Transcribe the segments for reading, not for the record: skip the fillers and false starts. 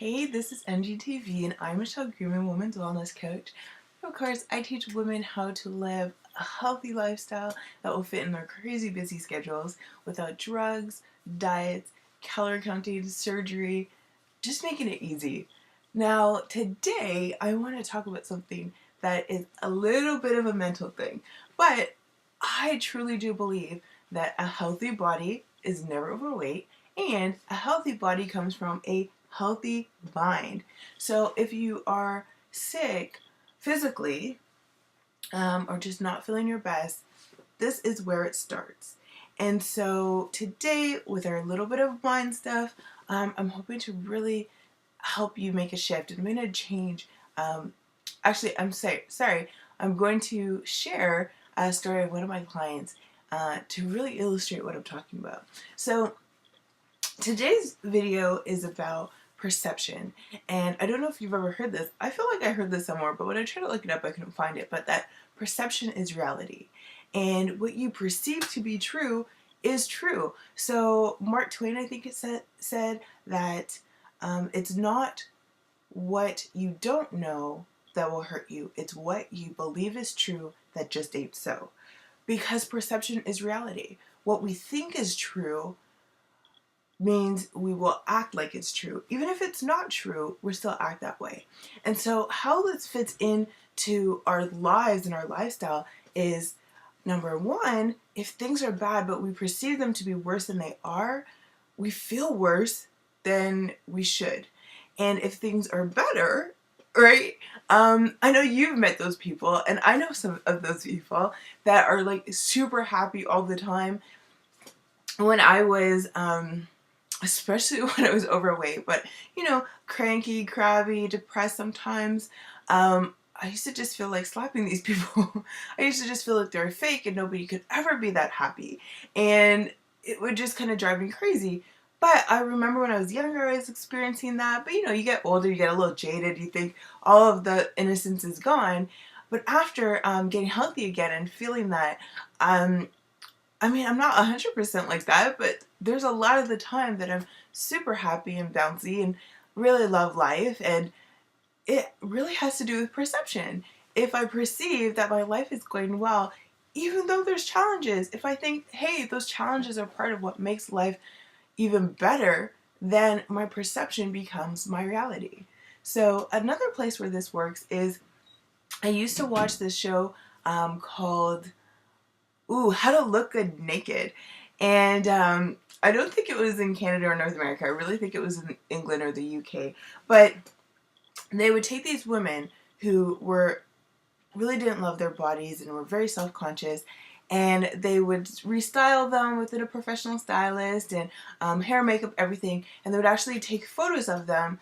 Hey, this is NGTV and I'm Michelle Greenman, Women's Wellness Coach. Of course, I teach women how to live a healthy lifestyle that will fit in their crazy busy schedules without drugs, diets, calorie counting, surgery, just making it easy. Now, today I want to talk about something that is a little bit of a mental thing, but I truly do believe that a healthy body is never overweight and a healthy body comes from a healthy mind. So if you are sick physically or just not feeling your best, this is where it starts. And so today, with our little bit of mind stuff, I'm hoping to really help you make a shift. And I'm going to change. Actually, I'm sorry. I'm going to share a story of one of my clients to really illustrate what I'm talking about. So today's video is about perception, and I don't know if you've ever heard this. I feel like I heard this somewhere, but when I tried to look it up, I couldn't find it. But that perception is reality, and what you perceive to be true is true. So Mark Twain, I think it said that it's not what you don't know that will hurt you. It's what you believe is true that just ain't so. Because perception is reality. What we think is true means we will act like it's true. Even if it's not true, we'll still act that way. And so how this fits into our lives and our lifestyle is, number one, if things are bad but we perceive them to be worse than they are, we feel worse than we should. And if things are better, right? I know you've met those people, and I know some of those people that are like super happy all the time. When I was especially when I was overweight, but cranky, crabby, depressed sometimes. I used to just feel like slapping these people. I used to just feel like they were fake and nobody could ever be that happy. And it would just kind of drive me crazy. But I remember when I was younger, I was experiencing that. But you get older, you get a little jaded, you think all of the innocence is gone. But after getting healthy again and feeling that, I'm not 100% like that, but there's a lot of the time that I'm super happy and bouncy and really love life, and it really has to do with perception. If I perceive that my life is going well, even though there's challenges, if I think, hey, those challenges are part of what makes life even better, then my perception becomes my reality. So another place where this works is I used to watch this show called How to Look Good Naked. And I don't think it was in Canada or North America. I really think it was in England or the UK. But they would take these women who really didn't love their bodies and were very self-conscious, and they would restyle them with a professional stylist and hair, makeup, everything. And they would actually take photos of them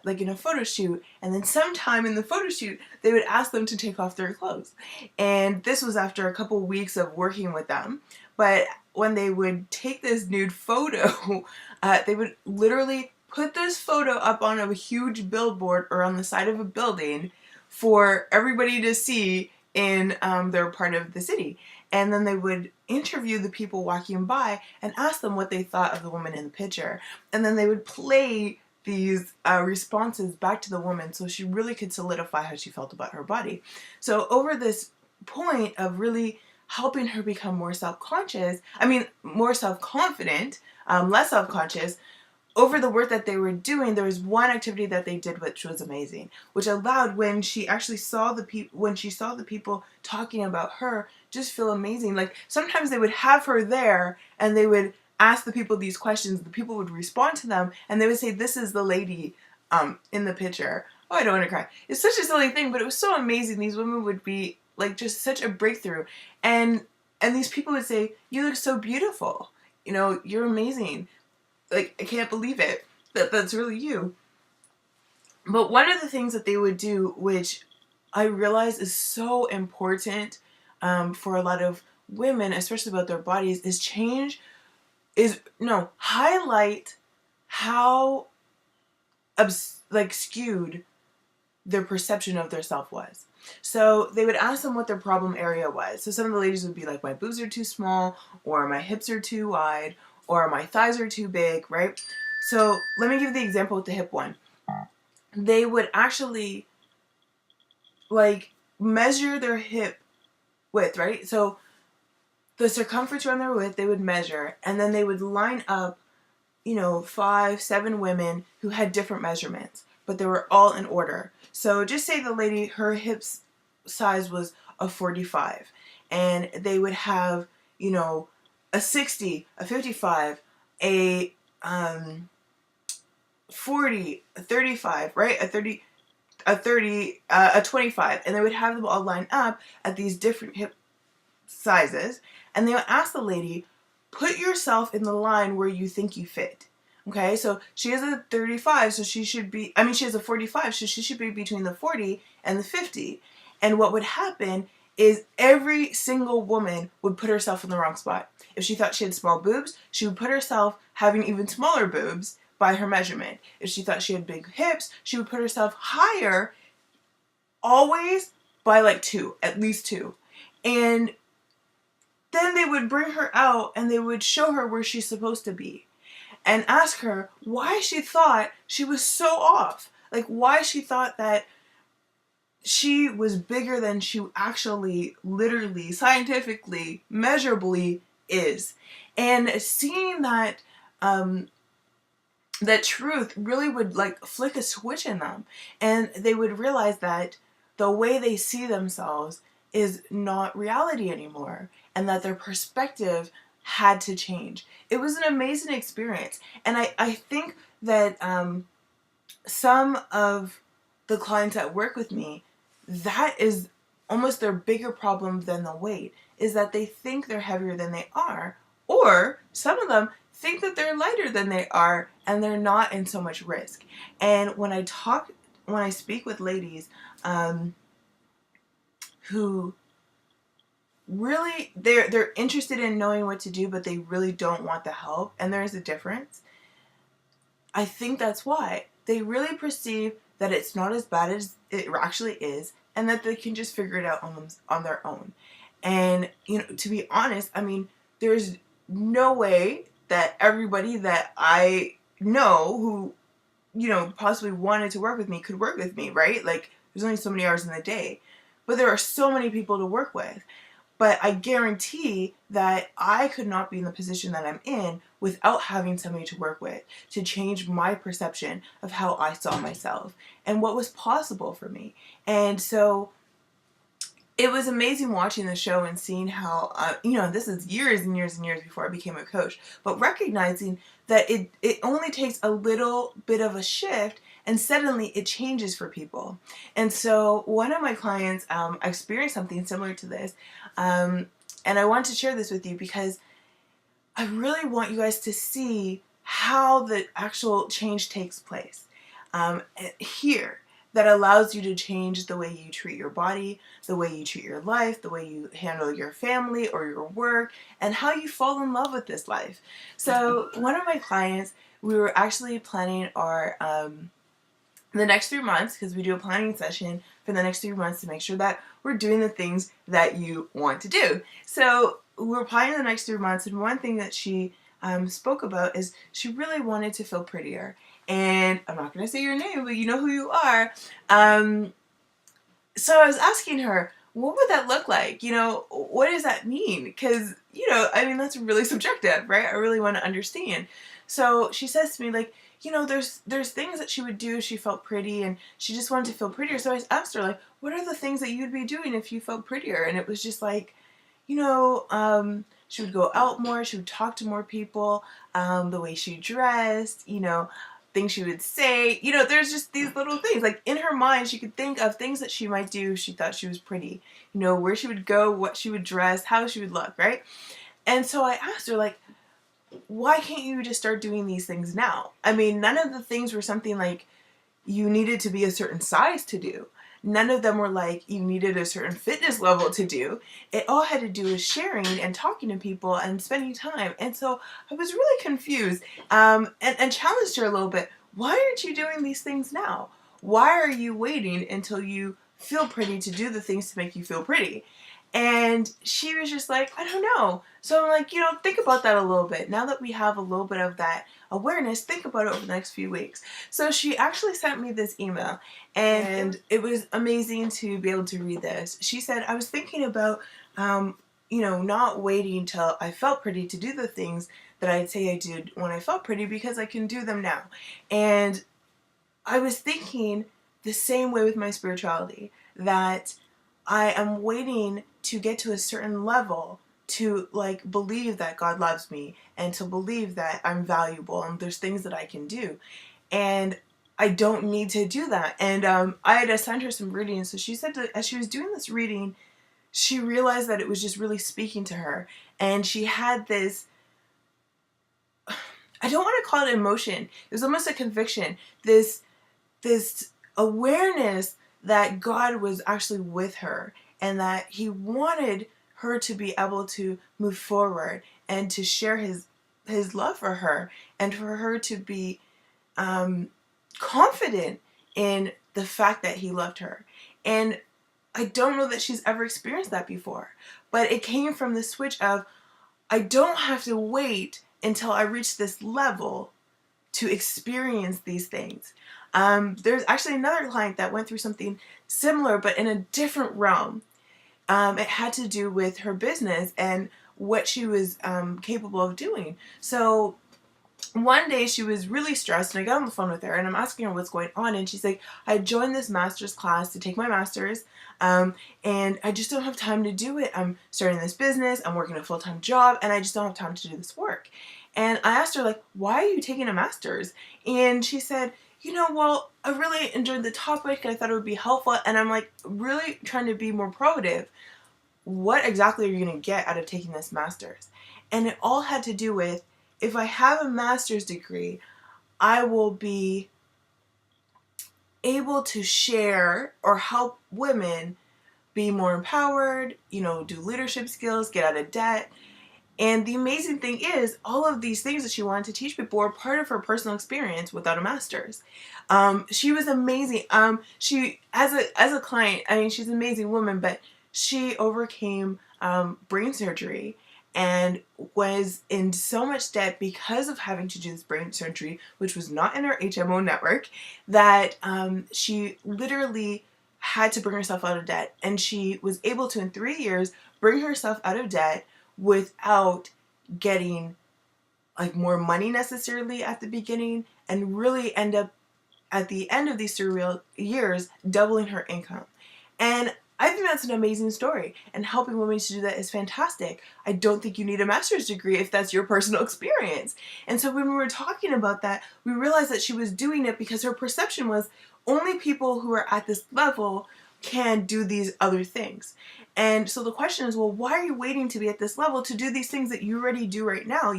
like in a photo shoot, and then sometime in the photo shoot they would ask them to take off their clothes. And this was after a couple weeks of working with them. But when they would take this nude photo, they would literally put this photo up on a huge billboard or on the side of a building for everybody to see in their part of the city. And then they would interview the people walking by and ask them what they thought of the woman in the picture. And then they would play these responses back to the woman so she really could solidify how she felt about her body. So over this point of really helping her become more self-conscious, more self-confident, less self-conscious, over the work that they were doing, there was one activity that they did which was amazing, which allowed when she actually saw the people talking about her just feel amazing. Like sometimes they would have her there and they would ask the people these questions, the people would respond to them, and they would say, "This is the lady in the picture." Oh, I don't want to cry. It's such a silly thing, but it was so amazing. These women would be like just such a breakthrough. And these people would say, "You look so beautiful. You're amazing. Like, I can't believe it. That's really you." But one of the things that they would do, which I realize is so important for a lot of women, especially about their bodies, is highlight how skewed their perception of their self was. So they would ask them what their problem area was. So some of the ladies would be like, "My boobs are too small," or "My hips are too wide," or "My thighs are too big," right? So let me give you the example with the hip one. they would actually like measure their hip width, right? So the circumference around their width they would measure, and then they would line up, 5, 7 women who had different measurements, but they were all in order. So just say the lady, her hips size was a 45, and they would have, a 60, a 55, a 40, a 35, right? A 25, and they would have them all line up at these different hip sizes, and they would ask the lady, put yourself in the line where you think you fit. Okay, so she has a 35, so she has a 45, so she should be between the 40 and the 50. And what would happen is every single woman would put herself in the wrong spot. If she thought she had small boobs, she would put herself having even smaller boobs by her measurement. If she thought she had big hips, she would put herself higher, always by like 2, at least 2. And then they would bring her out and they would show her where she's supposed to be and ask her why she thought she was so off. Like, why she thought that she was bigger than she actually, literally, scientifically, measurably is. And seeing that, that truth really would like flick a switch in them. And they would realize that the way they see themselves is not reality anymore, and that their perspective had to change. It was an amazing experience. And I think that some of the clients that work with me, that is almost their bigger problem than the weight, is that they think they're heavier than they are, or some of them think that they're lighter than they are and they're not in so much risk. And when I speak with ladies who really they're interested in knowing what to do, but they really don't want the help, and there's a difference. I think that's why they really perceive that it's not as bad as it actually is, and that they can just figure it out on their own. And to be honest, I mean, there's no way that everybody that I know who possibly wanted to work with me could work with me, right? Like, there's only so many hours in the day, but there are so many people to work with. But I guarantee that I could not be in the position that I'm in without having somebody to work with, to change my perception of how I saw myself and what was possible for me. And so it was amazing watching the show and seeing how, this is years and years and years before I became a coach, but recognizing that it only takes a little bit of a shift and suddenly it changes for people. And so one of my clients experienced something similar to this, and I want to share this with you because I really want you guys to see how the actual change takes place here, that allows you to change the way you treat your body, the way you treat your life, the way you handle your family or your work, and how you fall in love with this life. So one of my clients, we were actually planning our the next 3 months, because we do a planning session for the next 3 months to make sure that we're doing the things that you want to do. So we're planning the next 3 months, and one thing that she spoke about is she really wanted to feel prettier. And I'm not going to say your name, but you know who you are. So I was asking her, what would that look like? What does that mean? Because, that's really subjective, right? I really want to understand. So she says to me, like, there's things that she would do if she felt pretty, and she just wanted to feel prettier. So I asked her, like, what are the things that you'd be doing if you felt prettier? And it was just like, she would go out more, she would talk to more people, the way she dressed, things she would say. There's just these little things. Like, in her mind, she could think of things that she might do if she thought she was pretty. Where she would go, what she would dress, how she would look, right? And so I asked her, like, why can't you just start doing these things now? I mean, none of the things were something like you needed to be a certain size to do. None of them were like you needed a certain fitness level to do. It all had to do with sharing and talking to people and spending time. And so I was really confused and challenged her a little bit. Why aren't you doing these things now? Why are you waiting until you feel pretty to do the things to make you feel pretty? And she was just like, I don't know. So I'm like, think about that a little bit. Now that we have a little bit of that awareness, think about it over the next few weeks. So she actually sent me this email, and it was amazing to be able to read this. She said, I was thinking about, not waiting till I felt pretty to do the things that I'd say I did when I felt pretty, because I can do them now. And I was thinking the same way with my spirituality, that I am waiting to get to a certain level to believe that God loves me and to believe that I'm valuable and there's things that I can do. And I don't need to do that. And I had assigned her some readings. So she said that as she was doing this reading, she realized that it was just really speaking to her. And she had this, I don't want to call it emotion. It was almost a conviction. This awareness that God was actually with her and that he wanted her to be able to move forward and to share his love for her, and for her to be confident in the fact that he loved her. And I don't know that she's ever experienced that before, but it came from the switch of, I don't have to wait until I reach this level to experience these things. There's actually another client that went through something similar, but in a different realm. It had to do with her business and what she was capable of doing. So one day she was really stressed, and I got on the phone with her and I'm asking her what's going on, and she's like, I joined this master's class to take my master's, and I just don't have time to do it. I'm starting this business, I'm working a full-time job, and I just don't have time to do this work. And I asked her, like, why are you taking a master's? And she said, well, I really enjoyed the topic, I thought it would be helpful, and I'm like, really trying to be more proactive. What exactly are you going to get out of taking this master's? And it all had to do with, if I have a master's degree, I will be able to share or help women be more empowered, do leadership skills, get out of debt. And the amazing thing is, all of these things that she wanted to teach people were part of her personal experience without a master's. She was amazing. She, as a client, I mean, she's an amazing woman, but she overcame brain surgery and was in so much debt because of having to do this brain surgery, which was not in her HMO network, that she literally had to bring herself out of debt. And she was able to, in 3 years, bring herself out of debt without getting more money necessarily at the beginning, and really end up at the end of these 3 years doubling her income. And I think that's an amazing story, and helping women to do that is fantastic. I don't think you need a master's degree if that's your personal experience. And so when we were talking about that, we realized that she was doing it because her perception was, only people who are at this level can do these other things. And so the question is, well, why are you waiting to be at this level to do these things that you already do right now?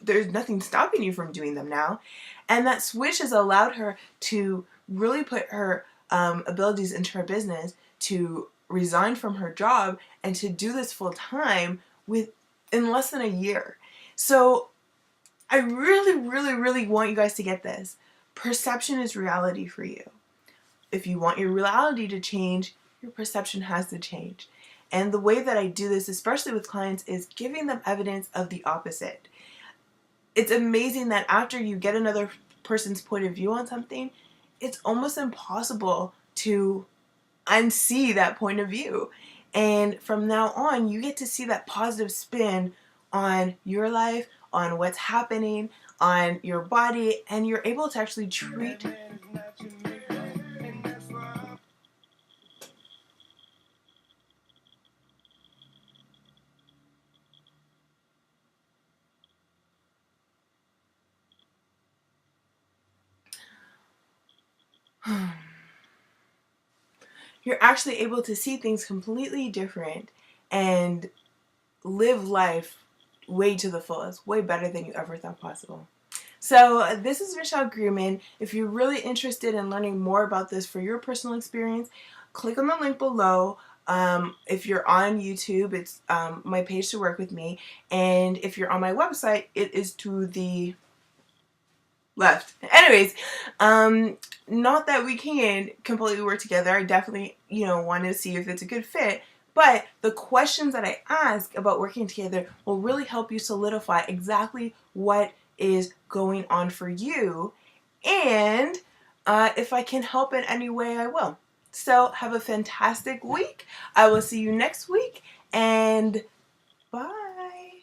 There's nothing stopping you from doing them now. And that switch has allowed her to really put her abilities into her business, to resign from her job, and to do this full time in less than a year. So I really, really, really want you guys to get this. Perception is reality for you. If you want your reality to change, your perception has to change. And the way that I do this, especially with clients, is giving them evidence of the opposite. It's amazing that after you get another person's point of view on something, it's almost impossible to unsee that point of view. And from now on, you get to see that positive spin on your life, on what's happening, on your body, and you're able to actually treat. You're actually able to see things completely different and live life way to the fullest, way better than you ever thought possible. So this is Michelle Grierman. If you're really interested in learning more about this for your personal experience, click on the link below. If you're on YouTube, it's my page to work with me. And if you're on my website, it is to the left. Anyways, not that we can completely work together. I definitely, want to see if it's a good fit. But the questions that I ask about working together will really help you solidify exactly what is going on for you. And if I can help in any way, I will. So have a fantastic week. I will see you next week, and bye.